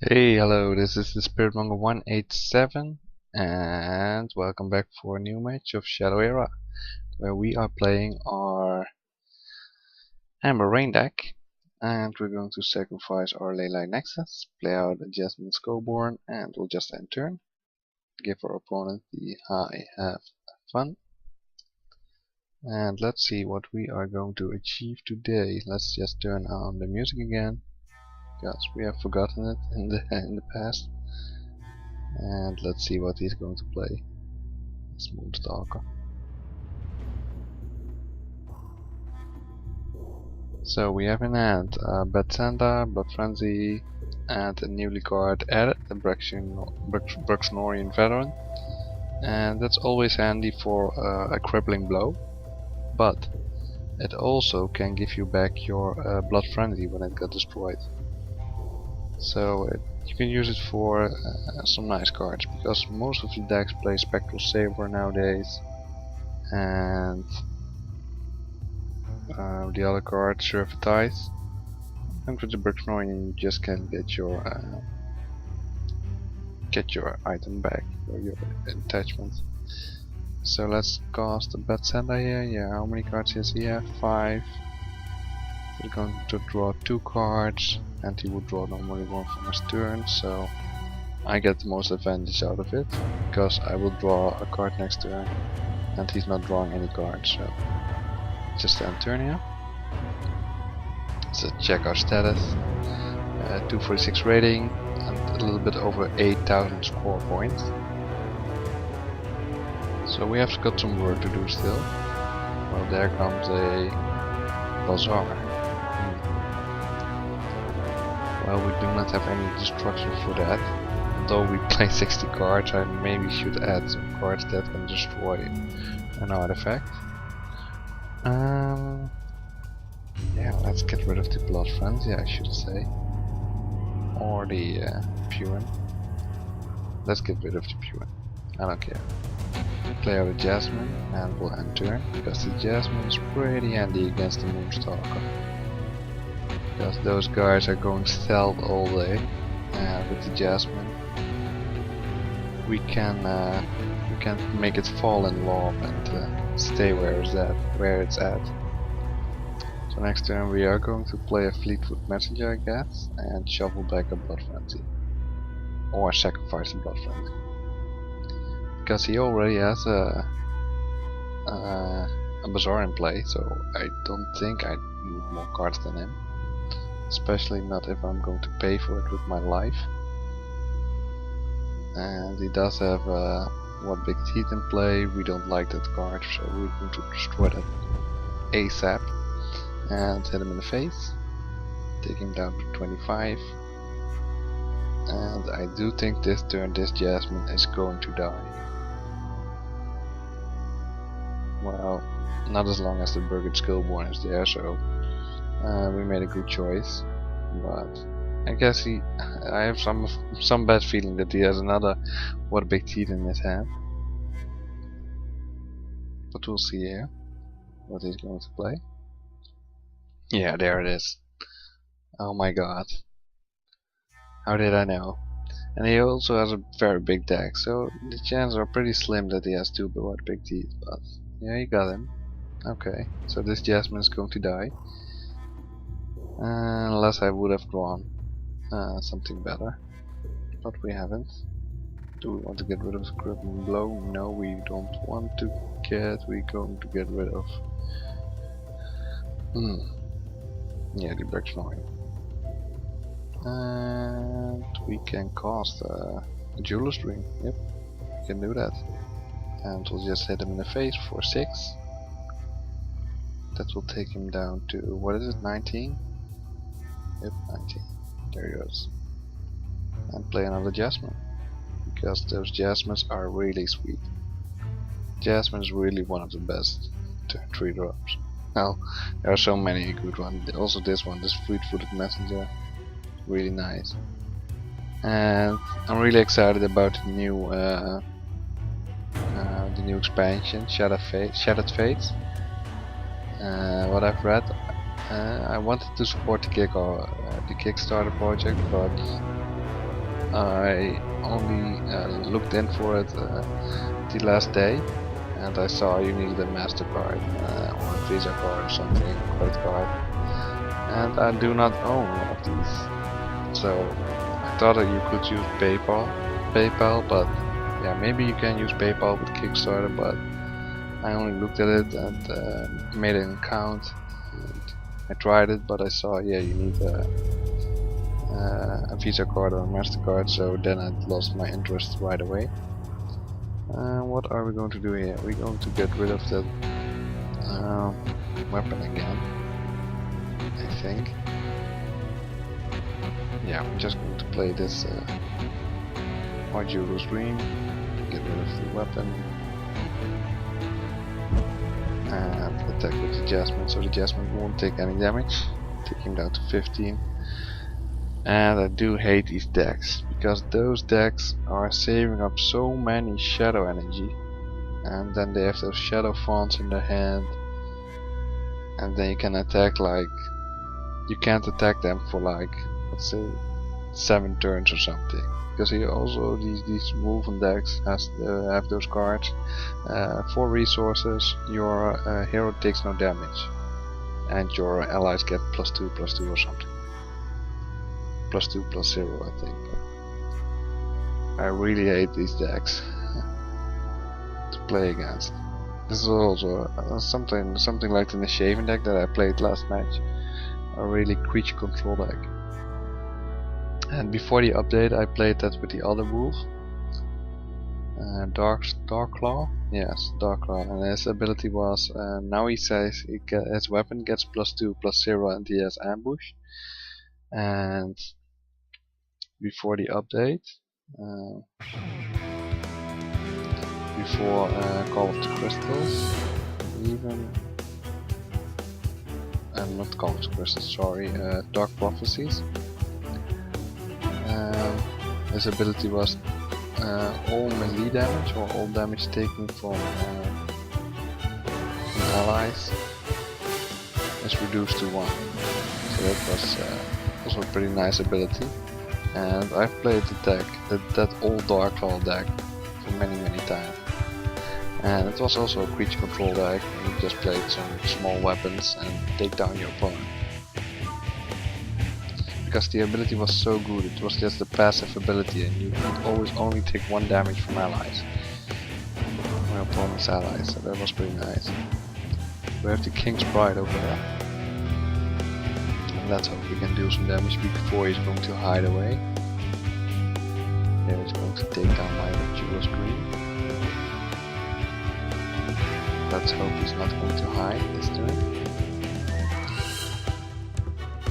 Hey, hello, this is the Spiritmonger 187 and welcome back for a new match of Shadow Era where we are playing our Amber Rain deck and we're going to sacrifice our Leyline Nexus, play out a Jasmine Skullborn and we'll just end turn, give our opponent the hi, have fun, and let's see what we are going to achieve today. Let's just turn on the music again because we have forgotten it in the past. And let's see what he's going to play. It's Moonstalker. So we have in hand Bad Santa, Blood Frenzy, and a newly card added, the Bruxnorian Veteran. And that's always handy for a crippling blow, but it also can give you back your Blood Frenzy when it got destroyed. So you can use it for some nice cards, because most of the decks play Spectral Saber nowadays, and the other card, Servitize. And with the Bruxnorian you just can get your item back, or your attachment. So let's cast a Bad Santa here. Yeah, how many cards does he have? 5. We're going to draw 2 cards, and he would draw normally 1 from his turn, so I get the most advantage out of it, because I will draw a card next turn, and he's not drawing any cards, so just end turn here. So check our status, 246 rating, and a little bit over 8,000 score points. So we have got some work to do still. Well, there comes a Bazaar. Well, we do not have any destruction for that. Although we play 60 cards, I maybe should add some cards that can destroy an artifact. Yeah, let's get rid of the Blood Frenzy, I should say. Or the Puin. Let's get rid of the Puin. I don't care. Play out a Jasmine and we'll end turn, because the Jasmine is pretty handy against the Moonstalker. Because those guys are going stealth all day, and with the Jasmine we can make it fall in love and stay where it's at. So next turn we are going to play a Fleetfoot Messenger, I guess, and shuffle back a Blood Frenzy, or sacrifice a Blood Frenzy, because he already has a Bazaar in play, so I don't think I need more cards than him. Especially not if I'm going to pay for it with my life. And he does have What Big Teeth in play. We don't like that card, so we're going to destroy that ASAP and hit him in the face. Take him down to 25. And I do think this turn this Jasmine is going to die. Well, not as long as the Burgard Skullborn is there, so we made a good choice, but I guess I have some bad feeling that he has another What Big Teeth in his hand. But we'll see here what he's going to play. Yeah, there it is. Oh my god. How did I know? And he also has a very big deck, so the chances are pretty slim that he has 2 What Big Teeth, but yeah, you got him. Okay, so this Jasmine is going to die. Unless I would have drawn something better, but we haven't. Do we want to get rid of the Crippling Blow? No, we don't want to get. We're going to get rid of yeah, the Bruxnorian. And we can cast a Jeweler's Dream. Yep, we can do that. And we'll just hit him in the face for 6. That will take him down to, what is it, 19? Yep, 19. There he goes. And play another Jasmine, because those Jasmines are really sweet. Jasmine is really one of the best 3 drops. Well, there are so many good ones. Also this one, this Fleet-Footed Messenger, really nice. And I'm really excited about the new expansion, Shattered Fates. What I've read, I wanted to support the Kickstarter project, but I only looked in for it the last day, and I saw you needed a MasterCard or a Visa card or something, a credit card, and I do not own one of these. So I thought that you could use PayPal, but yeah, maybe you can use PayPal with Kickstarter, but I only looked at it and made an account. And I tried it, but I saw, yeah, you need a Visa card or a MasterCard, so then I lost my interest right away. What are we going to do here? We're going to get rid of that weapon again, I think. Yeah, I'm just going to play this Arduous Green, get rid of the weapon, and attack with the Jasmine, so the Jasmine won't take any damage, take him down to 15. And I do hate these decks, because those decks are saving up so many shadow energy, and then they have those shadow fonts in their hand, and then you can attack like, you can't attack them for like, let's say 7 turns or something, because here also these woven decks have those cards. 4 resources, your hero takes no damage, and your allies get +2/+2 or something. +2/+0, I think. I really hate these decks to play against. This is also something like the Nishaven deck that I played last match, a really creature control deck. And before the update, I played that with the other wolf, Darklaw. Yes, Darklaw, and his ability was now he says his weapon gets +2/+0 and he has ambush. And before the update, before Call of the Crystals, even not Call of the Crystals, sorry, Dark Prophecies. His ability was all melee damage or all damage taken from allies is reduced to 1. So that was also a pretty nice ability. And I've played the deck, that old Darklaw deck, for many times. And it was also a creature control deck, and you just played some small weapons and take down your opponent. Because the ability was so good, it was just the passive ability, and you could always only take 1 damage from allies. My opponent's allies, so that was pretty nice. We have the King's Pride over there. Let's hope we can do some damage before he's going to hide away. There he's going to take down my Arduous Green. Let's hope he's not going to hide this turn.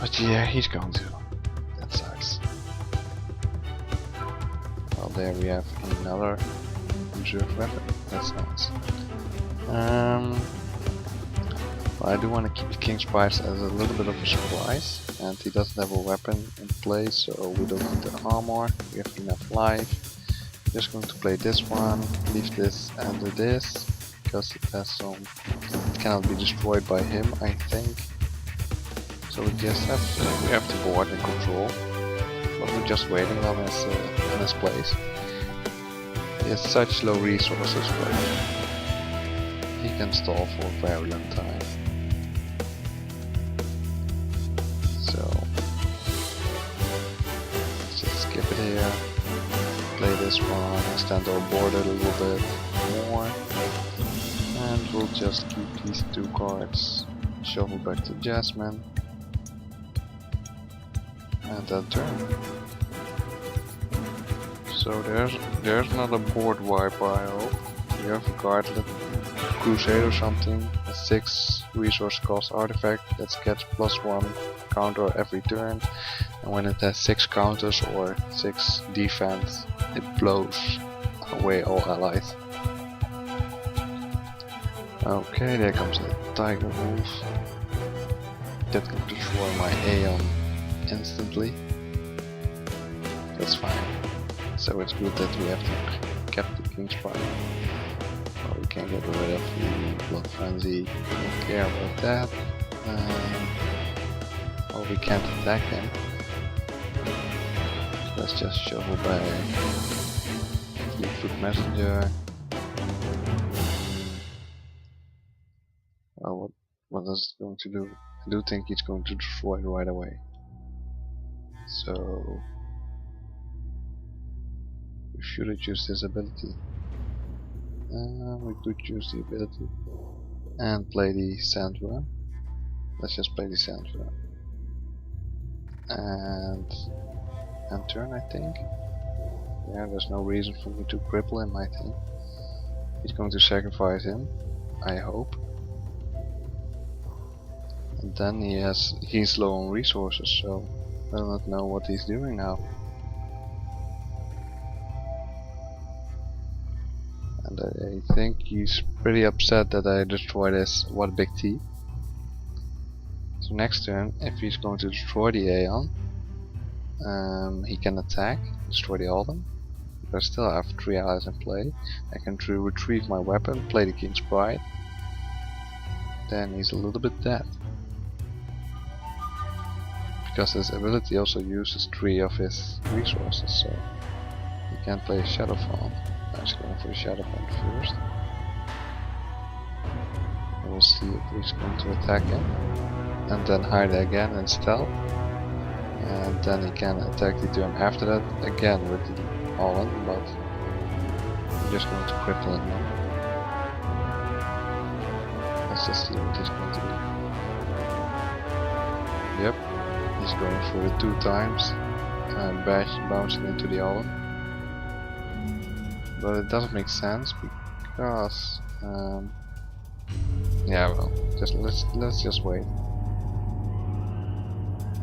But yeah, he's going to. That sucks. Well, there we have another reserve weapon. That's nice. Well, I do want to keep the King's Prize as a little bit of a surprise, and he doesn't have a weapon in place, so we don't need the armor, we have enough life. Just going to play this one, leave this and do this, because it has some, it cannot be destroyed by him, I think. So we just have the board in control, but we're just waiting on his place. He has such low resources, but he can stall for a very long time. So let's just skip it here, play this one, extend our board a little bit more, and we'll just keep these 2 cards, shuffle back to Jasmine, and then turn. So there's not a board wiper, I hope. You have a card like Crusade or something, a 6 resource cost artifact that gets +1 counter every turn, and when it has 6 counters or 6 defense, it blows away all allies. Okay, there comes the Tiger Wolf. That can destroy my Aeon instantly. That's fine. So it's good that we have kept the King's Pride. Well, we can get rid of the Blood Frenzy. Don't care about that. Well, we can't attack him. So let's just shuffle back. Fleetfoot Messenger. Oh, what is it going to do? I do think it's going to destroy it right away. So we should have used this ability. We could use the ability and play the Sandworm. Let's just play the Sandworm. And turn, I think. Yeah, there's no reason for me to cripple him, I think. He's going to sacrifice him, I hope. And then he's low on resources, so I do not know what he's doing now. And I think he's pretty upset that I destroyed his what big T. So next turn, if he's going to destroy the Aeon, he can attack, destroy the Alden. I still have 3 allies in play. I can retrieve my weapon, play the King's Pride. Then he's a little bit dead. Because his ability also uses 3 of his resources, so he can't play Shadowfall. I'm just going for the Shadowfall first. And we'll see if he's going to attack him. And then hide again and stealth. And then he can attack the turn after that again with the Alden, but I'm just going to cripple him now. Let's just see what he's going to do. Yep, he's going for it 2 times, bouncing into the Alden. But it doesn't make sense because, yeah, well, let's just wait.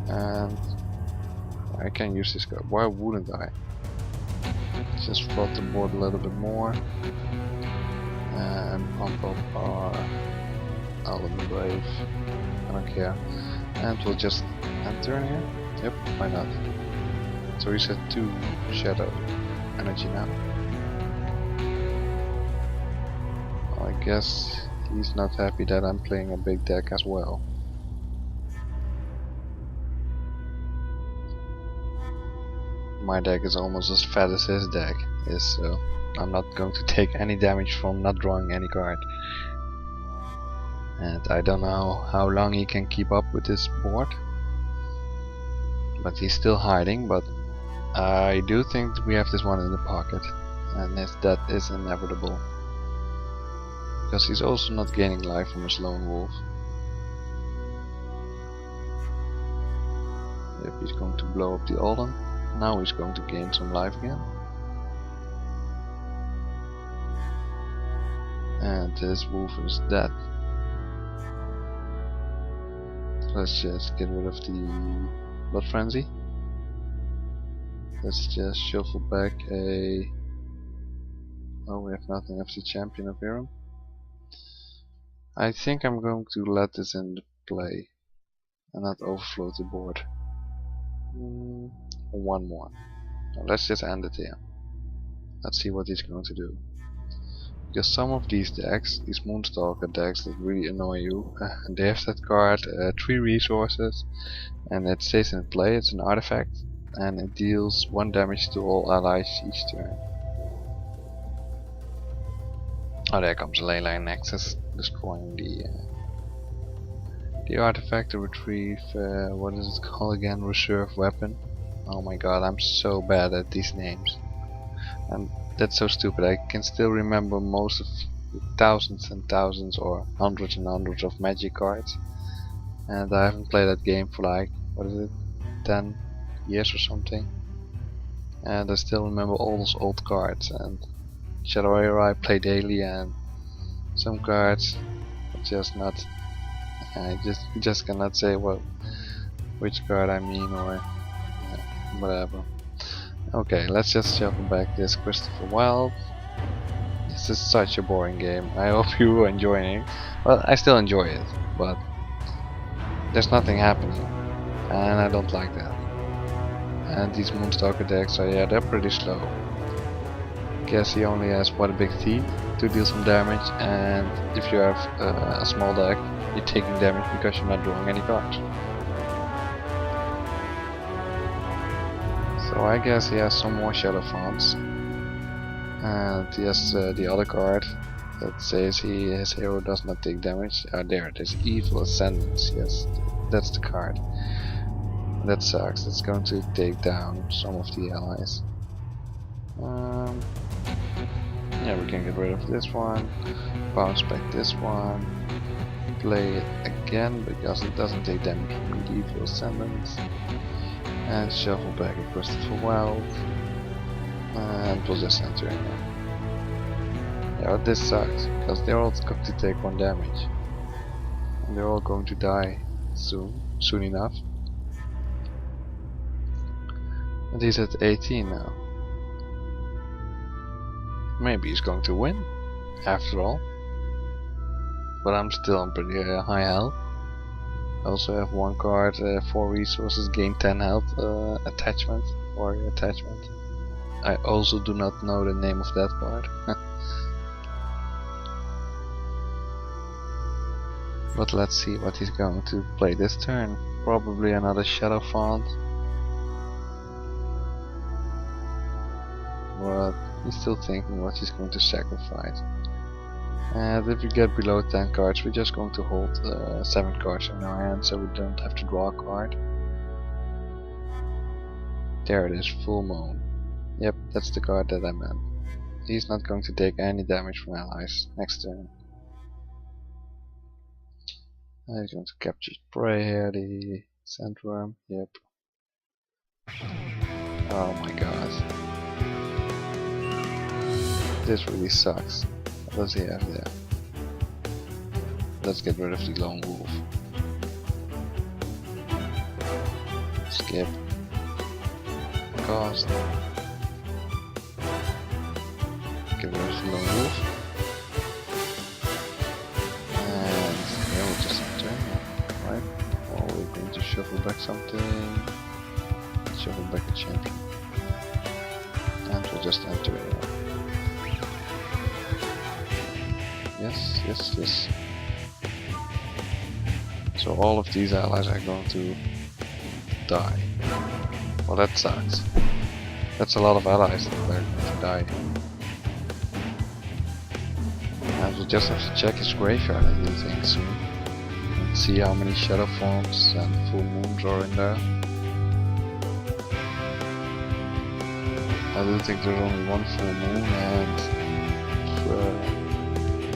And I can use this card. Why wouldn't I? Just flood the board a little bit more and pump up our Alden Brave. I don't care. And we'll just end turn here. Yep, why not? So he's at 2 shadow energy now. Well, I guess he's not happy that I'm playing a big deck as well. My deck is almost as fat as his deck is, so I'm not going to take any damage from not drawing any card. And I don't know how long he can keep up with this board. But he's still hiding, but I do think that we have this one in the pocket. And if that is inevitable. Because he's also not gaining life from his lone wolf. Yep, he's going to blow up the Alden. Now he's going to gain some life again. And this wolf is dead. Let's just get rid of the Blood Frenzy. Let's just shuffle back a... Oh, we have nothing of the Champion of Irem. I think I'm going to let this in play and not overflow the board. One more. Now let's just end it here. Let's see what he's going to do. Because some of these decks, these Moonstalker decks that really annoy you, they have that card, 3 resources, and it stays in play. It's an artifact, and it deals 1 damage to all allies each turn. Oh, there comes Leyline Nexus, destroying the artifact to retrieve, what is it called again, reserve weapon. Oh my god, I'm so bad at these names. And that's so stupid. I can still remember most of the thousands and thousands or hundreds and hundreds of magic cards. And I haven't played that game for like, what is it, 10 years or something. And I still remember all those old cards. And Shadow Era I play daily, and some cards are just not... I just cannot say what which card I mean, or whatever. Okay, let's just shuffle back this Christopher Wilde. This is such a boring game. I hope you are enjoying it. Well, I still enjoy it, but there's nothing happening, and I don't like that. And these Moonstalker decks are, yeah, they're pretty slow. Guess he only has what, a big T to deal some damage, and if you have a small deck, you're taking damage because you're not drawing any cards. So So I guess he has some more Shadow Fonts. And he has the other card that says his hero does not take damage. There it is, Evil Ascendance. Yes, that's the card. That sucks. It's going to take down some of the allies. Yeah, we can get rid of this one. Bounce back this one. Play it again because it doesn't take damage from Medieval Ascendants. And shuffle back a Crystal Wealth. And we'll just enter in there. Yeah, this sucks because they're all going to take 1 damage. And they're all going to die soon enough. And he's at 18 now. Maybe he's going to win, after all. But I'm still on pretty high health. I also have 1 card, 4 resources, gain 10 health attachment, warrior attachment. I also do not know the name of that card. But let's see what he's going to play this turn. Probably another Shadow Font. But he's still thinking what he's going to sacrifice. And if we get below 10 cards, we're just going to hold 7 cards in our hand, so we don't have to draw a card. There it is, Full Moon. Yep, that's the card that I meant. He's not going to take any damage from allies next turn. He's going to capture prey here, the Sandworm. Yep. Oh my god. This really sucks. What does he have there? Let's get rid of the Lone Wolf. Skip. Cost. Get rid of the Lone Wolf. And yeah, we'll just enter. Right? Or we're going to shuffle back something. Shuffle back a champion. And we'll just enter it. Yes, yes, yes. So all of these allies are going to die. Well, that sucks. That's a lot of allies that are going to die. And we'll just have to check his graveyard, I do think, soon. And see how many Shadow Forms and Full Moons are in there. I do think there's only 1 Full Moon and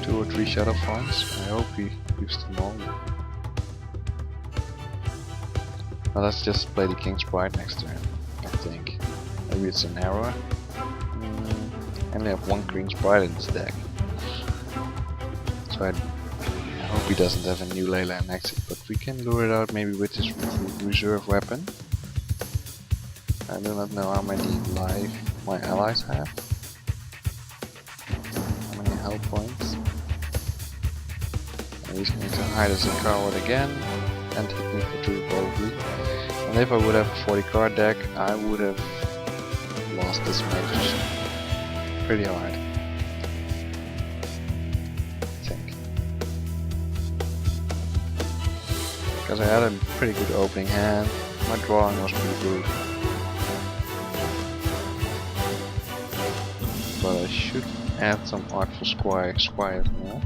2 or 3 Shadow Forms. I hope he used them all. Well, let's just play the King's Pride next turn, I think. Maybe it's an error. I only have 1 King's Pride in this deck. So I hope he doesn't have a new Leyland exit, but we can lure it out maybe with his reserve weapon. I do not know how many life my allies have. How many health points. And he's going to hide as a coward again. And hit me for 2 probably. And if I would have a 40 card deck, I would have lost this match pretty hard. I think. Because I had a pretty good opening hand, my drawing was pretty good. But I should add some Artful Squires now.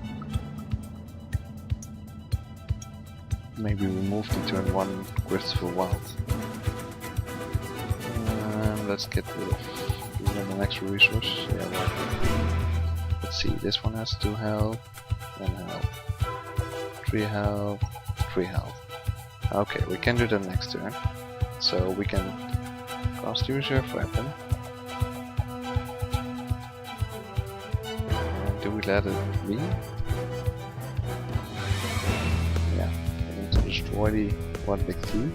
Maybe remove the turn 1 Crystal Wealth. Let's get rid of an extra resource. Yeah, well, let's see, this one has 2 health, 1 health, 3 health, 3 health. Okay, we can do that next turn. So we can cast the reserve weapon. And do we let it be? Destroy the 1 big T.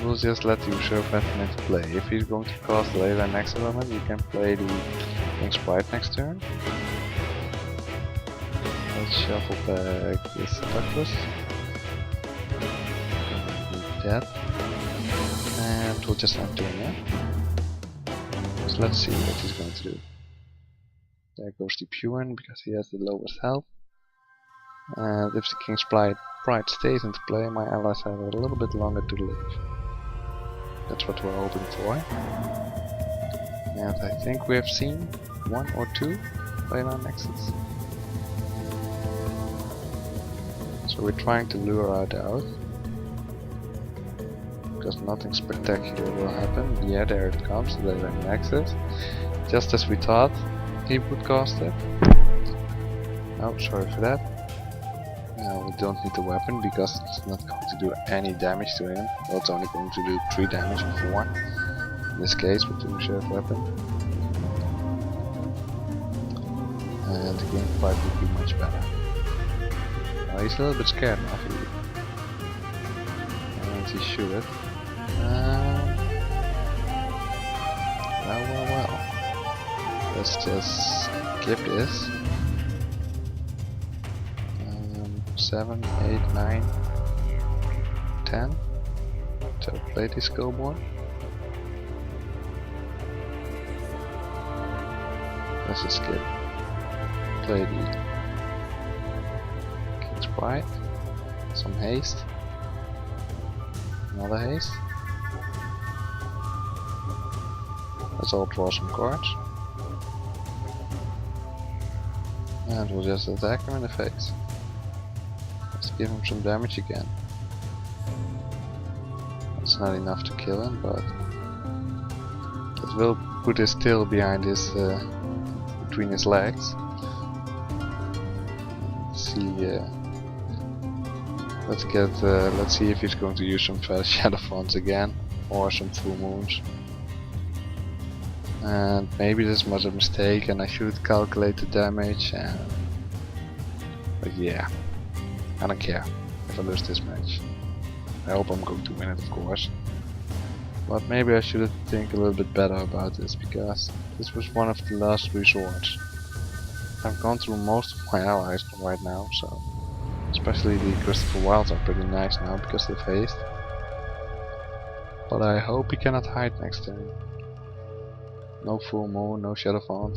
We'll just let the reserve weapon into play. If he's going to cast the Leyland next element, we can play the King's Pride next turn. Let's shuffle back this Douglas. That. And we'll just enter in there. So let's see what he's going to do. There goes the Puin because he has the lowest health. And if the King's Pride stays into play, my allies have a little bit longer to live. That's what we're hoping for. And I think we have seen one or two right on Nexus. So we're trying to lure out out. Because nothing spectacular will happen. Yeah, there it comes, the Nexus. Just as we thought he would cost it. Oh, sorry for that. We don't need the weapon because it's not going to do any damage to him. Well, it's only going to do 3 damage or 4. In this case, with the reserve weapon. And the game fight would be much better. He's a little bit scared now, and he should. Well. Let's just skip this. 7, 8, 9, 10. So play this scoreboard. Let's just skip. Play the King's Pride. Some haste. Another haste. Let's all draw some cards. And we'll just attack him in the face. Let's give him some damage again. It's not enough to kill him, but it will put his tail behind his, between his legs. Let's see. Let's see if he's going to use some Shadow Fonts again, or some Full Moons. And maybe this was a mistake, and I should calculate the damage. But yeah, I don't care if I lose this match. I hope I'm going to win it, of course. But maybe I should think a little bit better about this, because this was one of the last resorts. I've gone through most of my allies right now, so especially the Christopher Wilds are pretty nice now because they've haste. But I hope he cannot hide next turn. No Full Moon, no Shadow Font.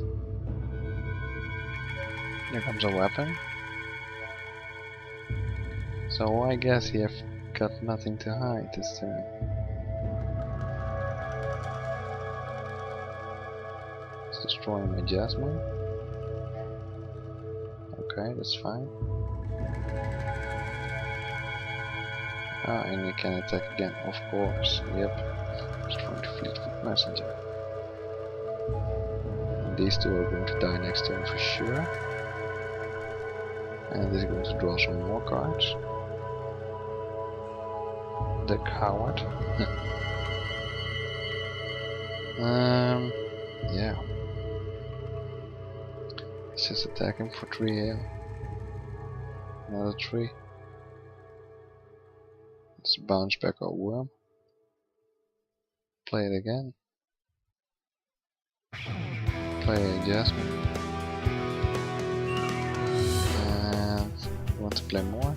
Here comes a weapon. So I guess he have got nothing to hide this turn. Let's destroy my Jasmine. Okay, that's fine. And he can attack again, of course. Yep. Destroying the Fleetfoot Messenger. And these two are going to die next turn for sure. And he's going to draw some more cards. The coward. Yeah. Let's just attack him for 3 hail. Another 3. Let's bounce back our worm. Play it again. Play adjustment. And we want to play more.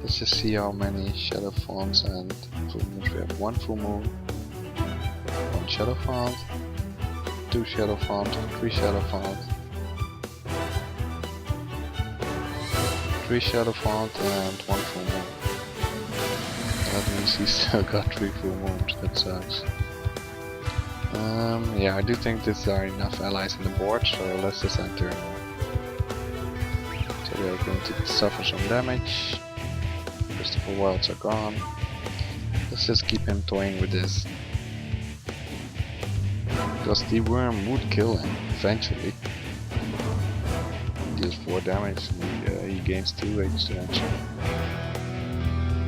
Let's just see how many Shadow Fonts and Full Moons we have. 1 Full Moon, 1 Shadow Font, 2 Shadow Font, 3 Shadow Font, 3 Shadow Font and 1 Full Moon. That means he's still got 3 Full Moons, that sucks. Yeah, I do think there are enough allies in the board, so let's just enter. So we are going to suffer some damage. Christopher Wilds are gone. Let's just keep him toying with this. Because the worm would kill him eventually. He deals 4 damage and he gains 2 HDH.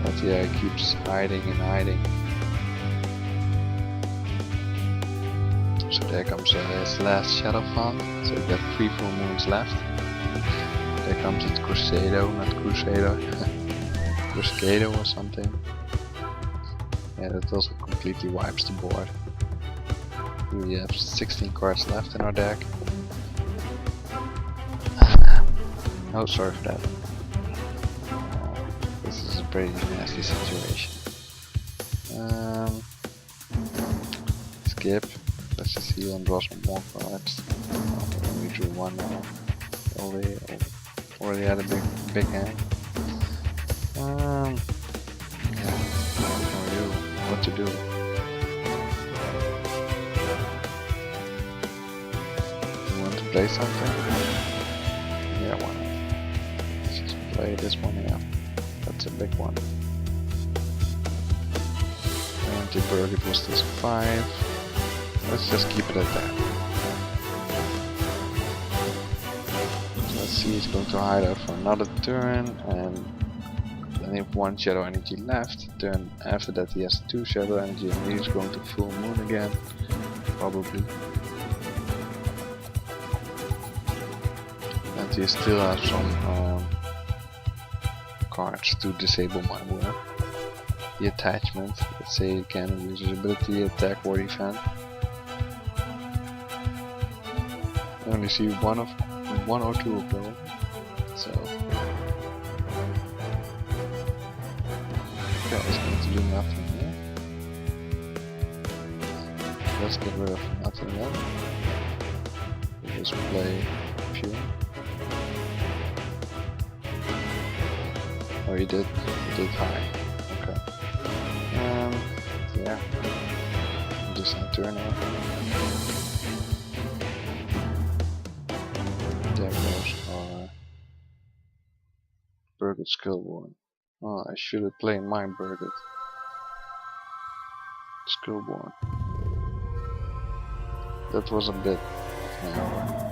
But yeah, he keeps hiding and hiding. So there comes his last Shadow Font. So we got 3 Full Moons left. There comes it Crusado, not Crusader. Crusado or something. Yeah, that also completely wipes the board. We have 16 cards left in our deck. Oh, sorry for that. This is a pretty nasty situation. Skip. Let's just heal and draw some more cards. We drew 1 now. Already had a big hand. Yeah, I don't know what to do. play something? Yeah, why not? Let's just play this one here. That's a big one. And the Burger was this 5. Let's just keep it at that. So let's see, he's going to hide out for another turn, and then if 1 shadow energy left, turn after that he has 2 shadow energy, and he's going to full moon again, probably. And he still has some cards to disable my work. The attachment, let's say it can use his ability, attack or defend. I only see one or two of them, so okay, it's going to do nothing here. Let's get rid of nothing then. We'll just play pure. Oh, you did high. Okay. Yeah. Just turn now. There goes our Burgett Skillborn. Oh, I should have played my Burgett Skillborn. That was a bit of an error.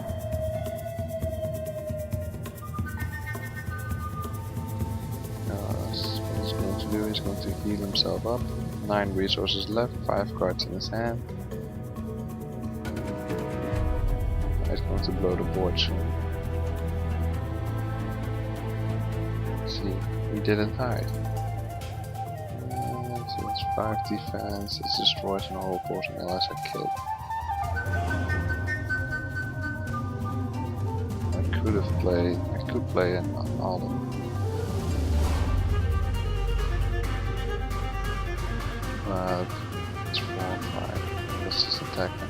What he's going to do, he's going to heal himself up. 9 resources left, 5 cards in his hand. He's going to blow the board soon. See, he didn't hide. So it's 5 defense, it destroys an whole portion unless I kill. I could play an Alden. It's 4 or 5. Let's just attack him.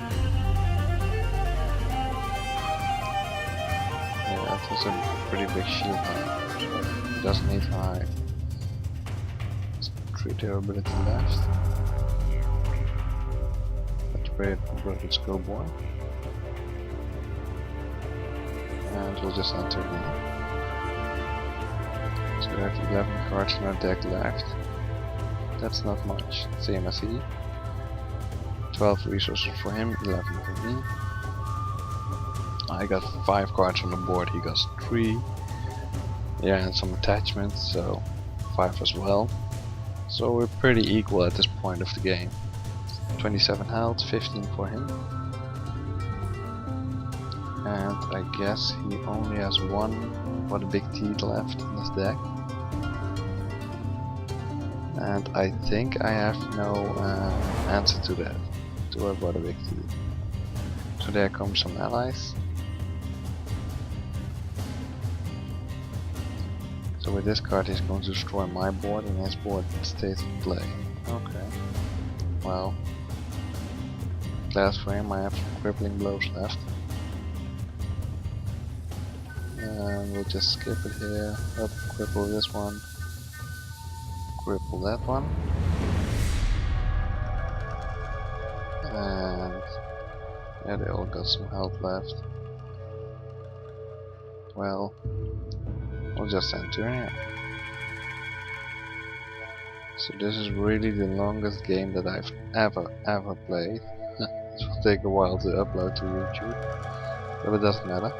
Yeah, that's a pretty big shield now, so he doesn't need to hide. Let's 3 durability left. Let's play Burgett's Skillborn. And we'll just enter here. So we have 11 cards in our deck left. That's not much, same as he. 12 resources for him, 11 for me. I got 5 cards on the board, he got 3. Yeah, and some attachments, so 5 as well. So we're pretty equal at this point of the game. 27 health, 15 for him. And I guess he only has 1 what a big teeth left in his deck. And I think I have no answer to that, to what a big teeth. So there come some allies. So with this card he's going to destroy my board and his board stays in play. Okay. Well, glad for him, I have some crippling blows left. And we'll just skip it here. Up, cripple this one. Cripple that one. And yeah, they all got some health left. Well, we'll just enter here. So this is really the longest game that I've ever played. It will take a while to upload to YouTube, but it doesn't matter.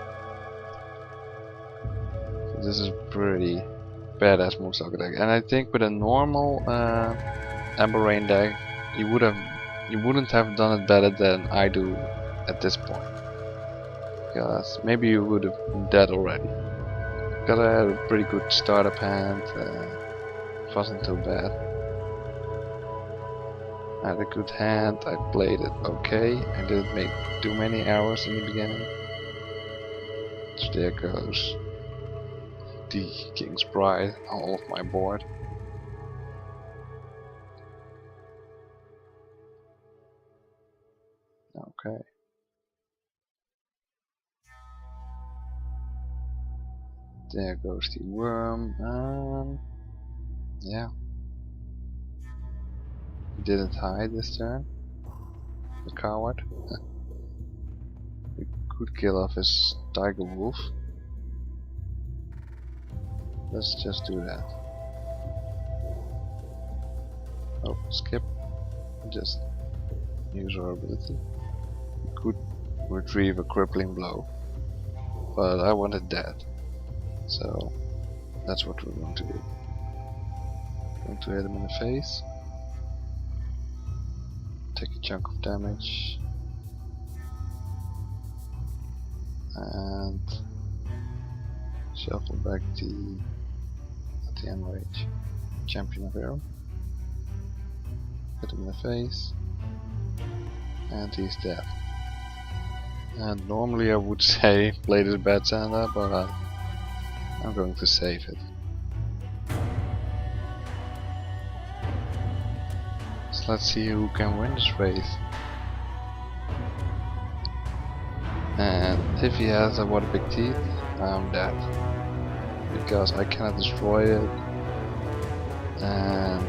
So this is pretty badass Moonstalker deck, and I think with a normal Amber Rain deck, you wouldn't have done it better than I do at this point. Because maybe you would have been dead already. Because I had a pretty good startup hand, it wasn't too bad. I had a good hand, I played it okay, I didn't make too many errors in the beginning. So there goes the King's Bride all of my board. Okay. There goes the worm. Yeah. He didn't hide this turn. The coward. We could kill off his tiger wolf. Let's just do that. Oh, skip. Just use our ability. We could retrieve a crippling blow, but I want it dead. So that's what we're going to do. Going to hit him in the face. Take a chunk of damage. And shuffle back the enrage champion of arrow. Hit him in the face. And he's dead. And normally I would say play this bad Santa, but I'm going to save it. So let's see who can win this race. And if he has a what a big teeth, I'm dead. Because I cannot destroy it. And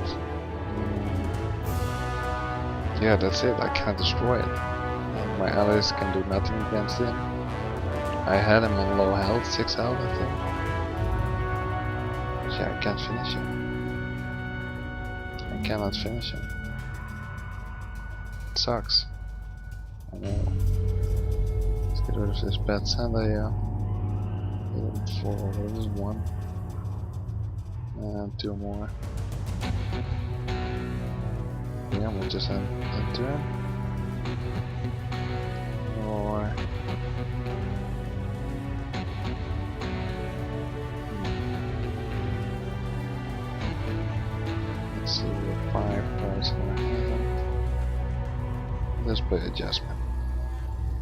yeah, that's it, I can't destroy it. And my allies can do nothing against him. I had him on low health, 6 health I think. But yeah, I can't finish him. I cannot finish him. It sucks. I know. Let's get rid of this bad Santa here. Hit him for, what is it, 1? And 2 more. Yeah, we'll just end turn. Or let's see, we have 5 cards in our hand. Let's play adjustment.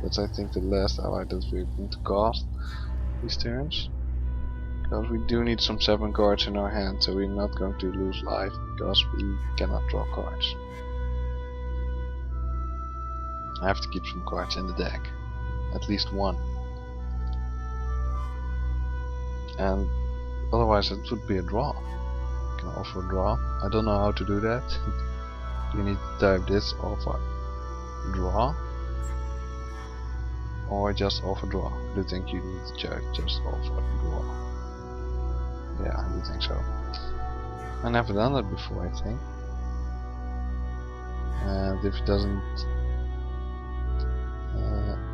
That's I think the last ally that we're going to cast these turns. Because we do need some 7 cards in our hand, so we're not going to lose life because we cannot draw cards. I have to keep some cards in the deck, at least 1. And otherwise it would be a draw. You can offer a draw. I don't know how to do that. You need to type this offer draw, or just offer draw. Do you think you need to check just offer draw? Yeah, I do think so. I never done that before, I think. And if it doesn't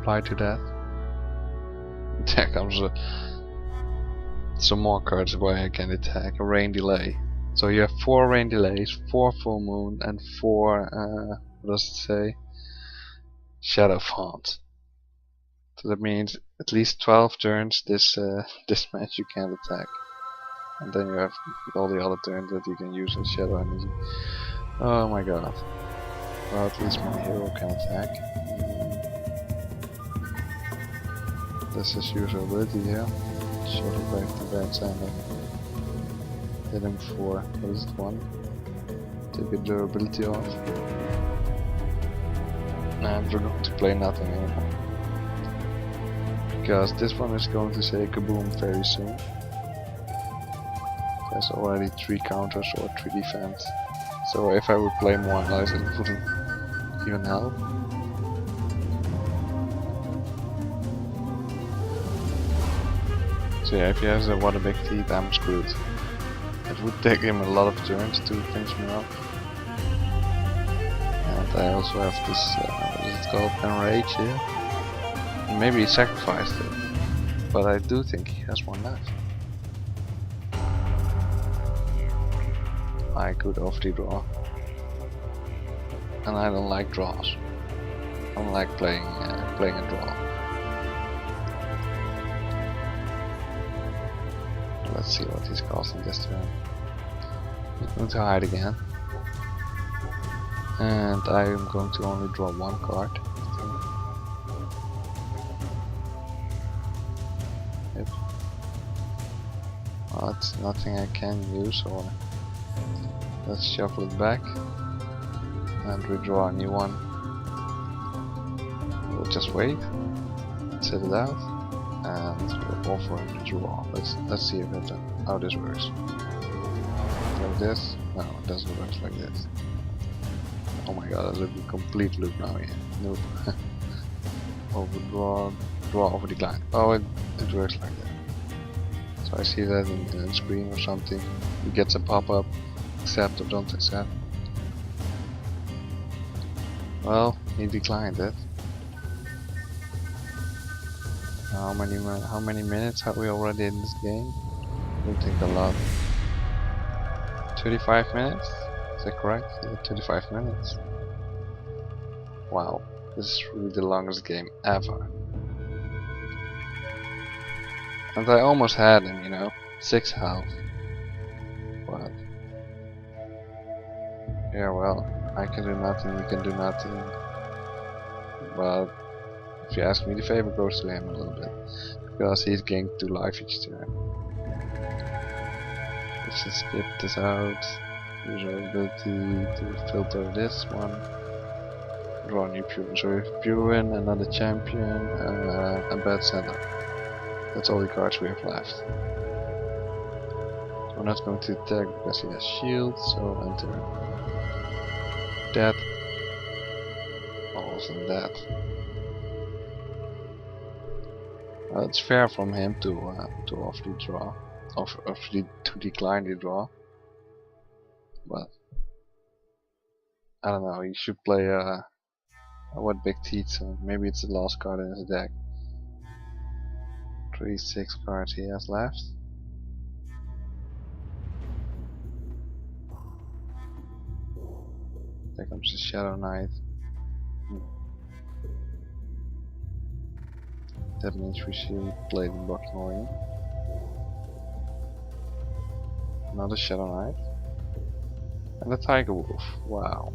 apply to that, there comes some more cards where I can attack. A rain delay. So you have 4 rain delays, 4 full moon, and 4 what does it say? Shadow font. So that means at least 12 turns this this match you can't attack. And then you have all the other turns that you can use as shadow energy. Oh my god. Well, at least my hero can attack. Let's just use our ability here. Shuttle back to bad Santa. Hit him for, what is it, 1? Take a durability off. And we're going to play nothing anymore. Because this one is going to say kaboom very soon. There's already 3 counters or 3 defense. So if I would play more allies, it wouldn't even help. So yeah, if he has a what a big teeth, I'm screwed. It would take him a lot of turns to finish me off. And I also have this, what is it called, enrage here. And maybe he sacrificed it, but I do think he has one left. I could off-the draw. And I don't like draws. I don't like playing a draw. Let's see what he's casting this turn. He's going to hide again. And I am going to only draw 1 card. Yep. Well, it's nothing I can use, or let's shuffle it back and redraw a new one. We'll just wait, set it out, and we'll offer him to draw. Let's see if how this works. Like this? No, it doesn't work like this. Oh my god, that's a complete loop now here. Nope. Overdraw, draw over decline. Oh, it works like that. So I see that in the screen or something. He gets a pop-up, accept or don't accept. Well, he declined it. How many minutes have we already in this game? I don't think a lot. 35 minutes? Is that correct? Yeah, 35 minutes. Wow, this is really the longest game ever. And I almost had him, you know, 6 health. But yeah, well, I can do nothing, he can do nothing. But if you ask me, the favor goes to him a little bit, because he's gained 2 life each turn. Let's just skip this out. Use our ability to filter this one. Draw a new Purin. So we have Purin, another champion, a bad center. That's all the cards we have left. We're not going to attack because he has shield, so enter. Dead. Also dead. It's fair from him to awfully draw, awfully to decline the draw. But I don't know. He should play what big teeth, so maybe it's the last card in his deck. 6 cards he has left. There comes the Shadow Knight. That means we should play the Buckingham. Another Shadow Knight. And a Tiger Wolf. Wow.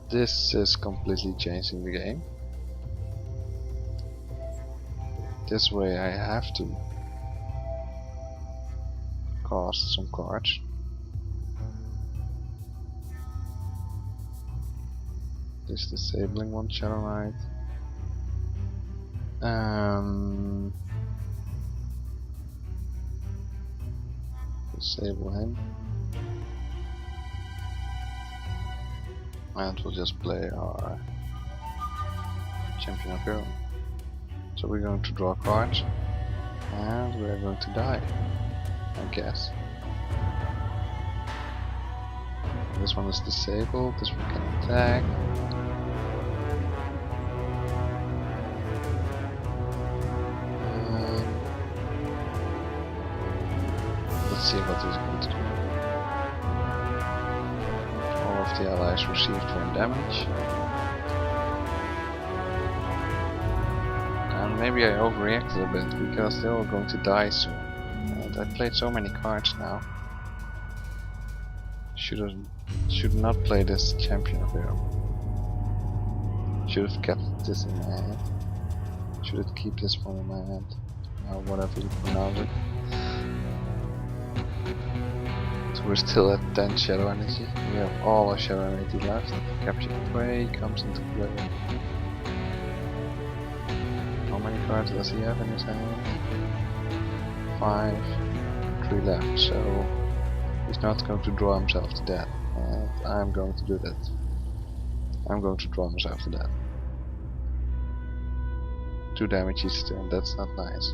This is completely changing the game. This way I have to cost some cards. This disabling one, Shadow Knight. Disable him. And we'll just play our Champion of Hero. So we're going to draw cards. And we're going to die, I guess. This one is disabled, this one can attack. Let's see what he's going to do. All of the allies received 1 damage. And maybe I overreacted a bit because they're all going to die soon. And I played so many cards now. Should not play this Champion of Hero. Should have kept this in my hand. Should have keep this one in my hand. Whatever you pronounce it. So we're still at 10 Shadow Energy. We have all our Shadow Energy left. Capture Prey comes into play. How many cards does he have in his hand? 5. 3 left. So he's not going to draw himself to death. And I'm going to do that. I'm going to draw myself to death. 2 damage each turn, that's not nice.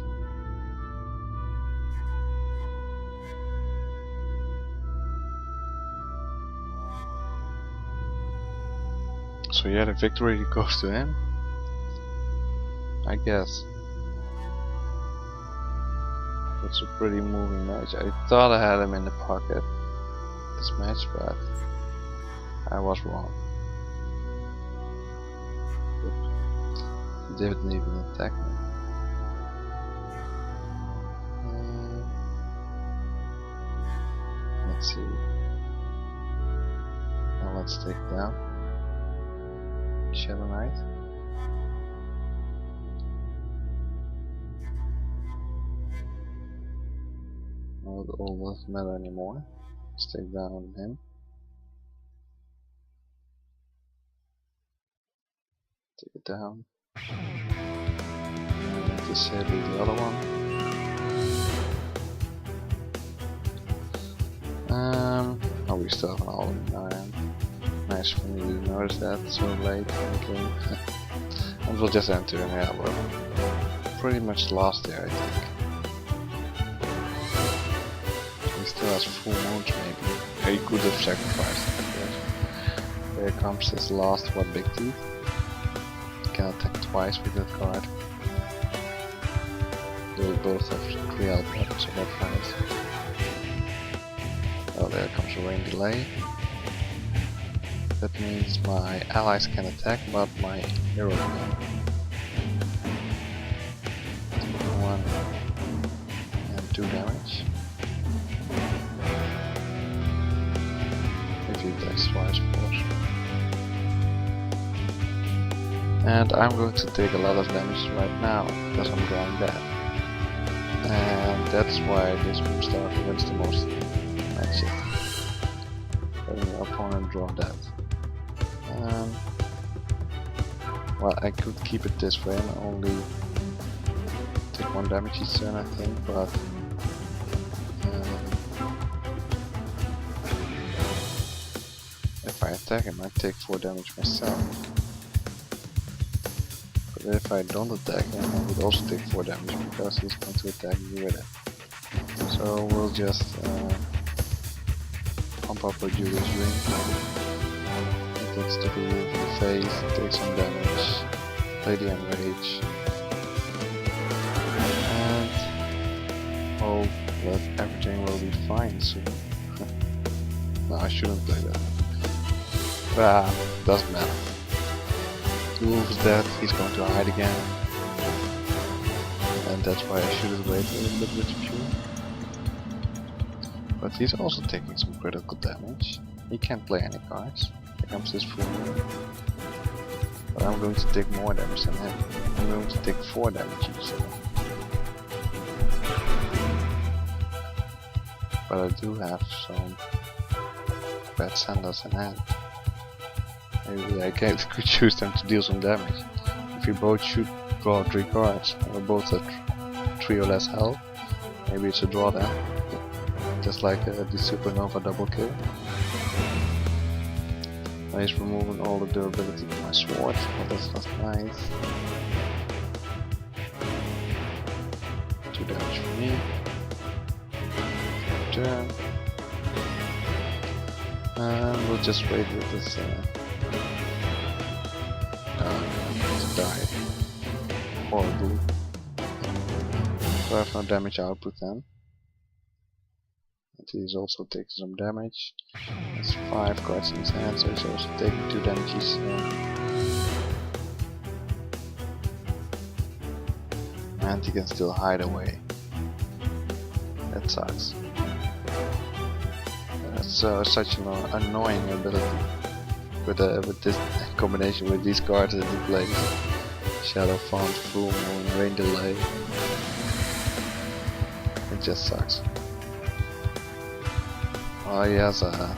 So yeah, the victory goes to him, I guess. It's a pretty moving match. I thought I had him in the pocket this match, but I was wrong. He didn't even attack me. Let's see. Now let's take down Shadow Knight. Well, it all doesn't matter anymore. Let's take down him. Take it down. And disable the other one. Oh, we still have an all-in iron. Nice for me to notice that so late in the game. And we'll just enter him. Yeah, we're pretty much lost there, I think. He still has full moons, maybe. He could have sacrificed it, of course. There comes his last one big teeth. He can attack twice with that card. They will both have 3 health left, so that's nice. Oh, there comes a rain delay. That means my allies can attack, but my hero can. 1 and 2 damage. If he attacks twice, of course. And I'm going to take a lot of damage right now, because I'm drawing that. And that's why this Moonstalker wins the most matches. Letting the opponent draw that. Well, I could keep it this way and only take 1 damage each turn, I think, but if I attack him, I take 4 damage myself. But if I don't attack him, I would also take 4 damage because he's going to attack me with it. So we'll just pump up our Julius Ring. That's to remove the face, take some damage, play the Enrage, and hope that everything will be fine soon. No, I shouldn't play that. But doesn't matter. The wolf is dead, he's going to hide again. And that's why I should have waited a little bit with the Pure. But he's also taking some critical damage. He can't play any cards. Here comes his full moon. But I'm going to take more damage than him. I'm going to take 4 damage each turn. But I do have some bad sandals in hand. Maybe I could choose them to deal some damage. If we both should draw 3 cards, and we both have 3 or less health, maybe it's a draw then. Just like the Supernova double kill. Now he's removing all the durability from my sword, but that's not nice. 2 damage for me. Turn. And we'll just wait with this to die. Horrible. So I have no damage output then. And he's also taking some damage. That's 5 cards in his hand, so he's also taking 2 damages. And he can still hide away. That sucks. That's such an annoying ability. With this combination with these cards that he plays. Shadow Font, Full Moon, Rain Delay. It just sucks. Oh, he has a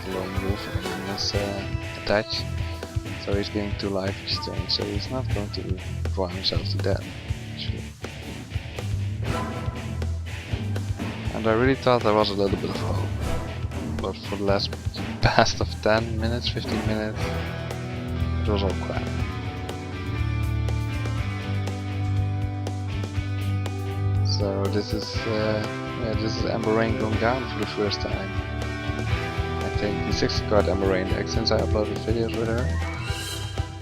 lone wolf in his attach, so he's getting 2 life each turn, so he's not going to draw himself to death, actually. And I really thought there was a little bit of hope, but for the past of 10 minutes, 15 minutes, it was all crap. So this is Amber Rain going down for the first time. I think the 60 card Amber Rain deck, since I uploaded videos with her.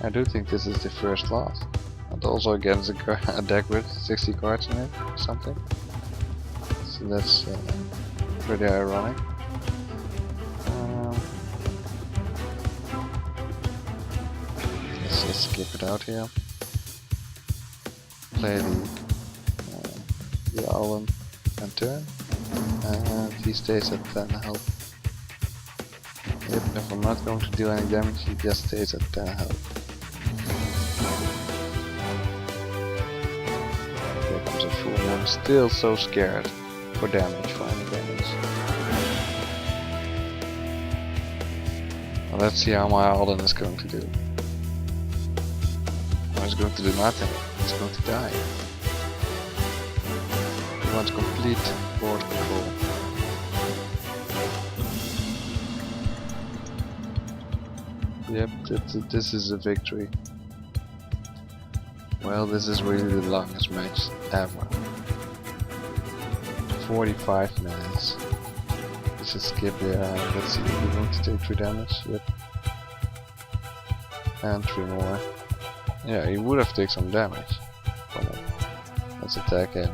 I do think this is the first loss. And also against a deck with 60 cards in it or something. So that's pretty ironic. Let's just skip it out here. Play the album and turn, and he stays at 10 health. Yep, if I'm not going to do any damage, he just stays at 10 health. Here comes a full moon, still so scared for damage, for any damage. Well, let's see how my Alden is going to do. Oh, he's going to do nothing, he's going to die. He wants complete board control. Yep, this is a victory. Well, this is really the longest match ever. 45 minutes. Let's just skip here. Let's see if we want to take 3 damage. Yep. And 3 more. Yeah, he would have taken some damage. Let's attack him.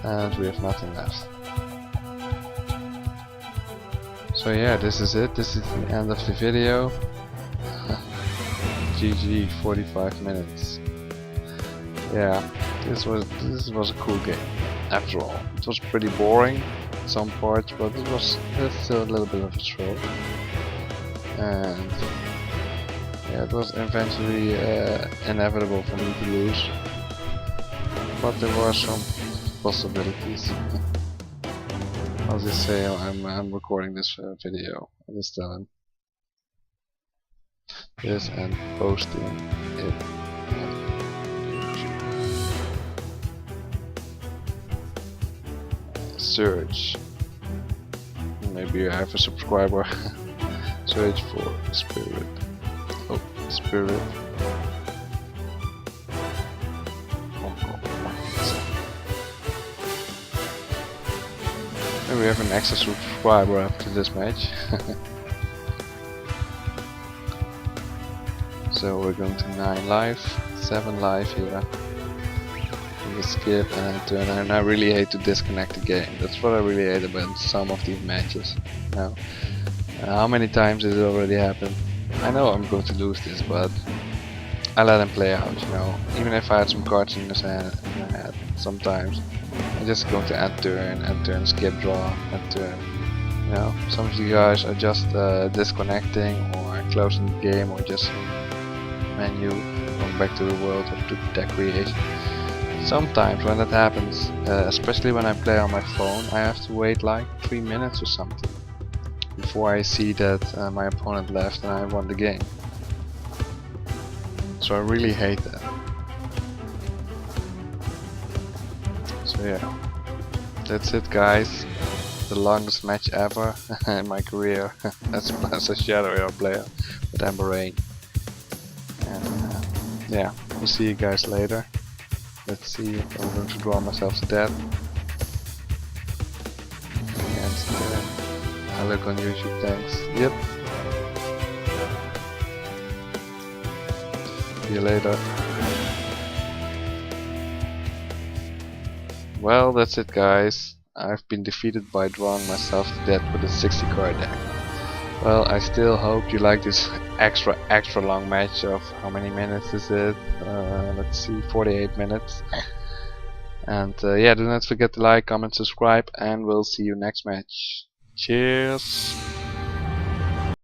And we have nothing left. So yeah, this is it. This is the end of the video. GG, 45 minutes. Yeah, this was a cool game. After all, it was pretty boring in some parts, but it was still a little bit of a thrill. And yeah, it was eventually inevitable for me to lose, but there were some possibilities. I'll just say I'm recording this video at this time. This and posting it on YouTube. Search. Maybe I have a subscriber. Search for Spirit. Oh, Spirit. Maybe we have an extra subscriber after this match. So we're going to 9 live, 7 live here. We skip and turn, and I really hate to disconnect the game. That's what I really hate about some of these matches. Now, how many times did it already happen? I know I'm going to lose this, but I let him play out, you know. Even if I had some cards in my head, sometimes I'm just going to end turn, skip draw, end turn. You know, some of you guys are just disconnecting or closing the game or just menu, going back to the world or to deck creation. Sometimes when that happens, especially when I play on my phone, I have to wait like 3 minutes or something before I see that my opponent left and I won the game. So I really hate that. So yeah, that's it guys. The longest match ever in my career as a Shadow Hero player with Amber Rain. And yeah, we'll see you guys later. Let's see if I'm going to draw myself to death. And I look on YouTube, thanks. Yep. See you later. Well, that's it guys. I've been defeated by drawing myself to death with a 60 card deck. Well, I still hope you like this extra long match of how many minutes is it? Let's see, 48 minutes. And yeah, do not forget to like, comment, subscribe, and we'll see you next match. Cheers!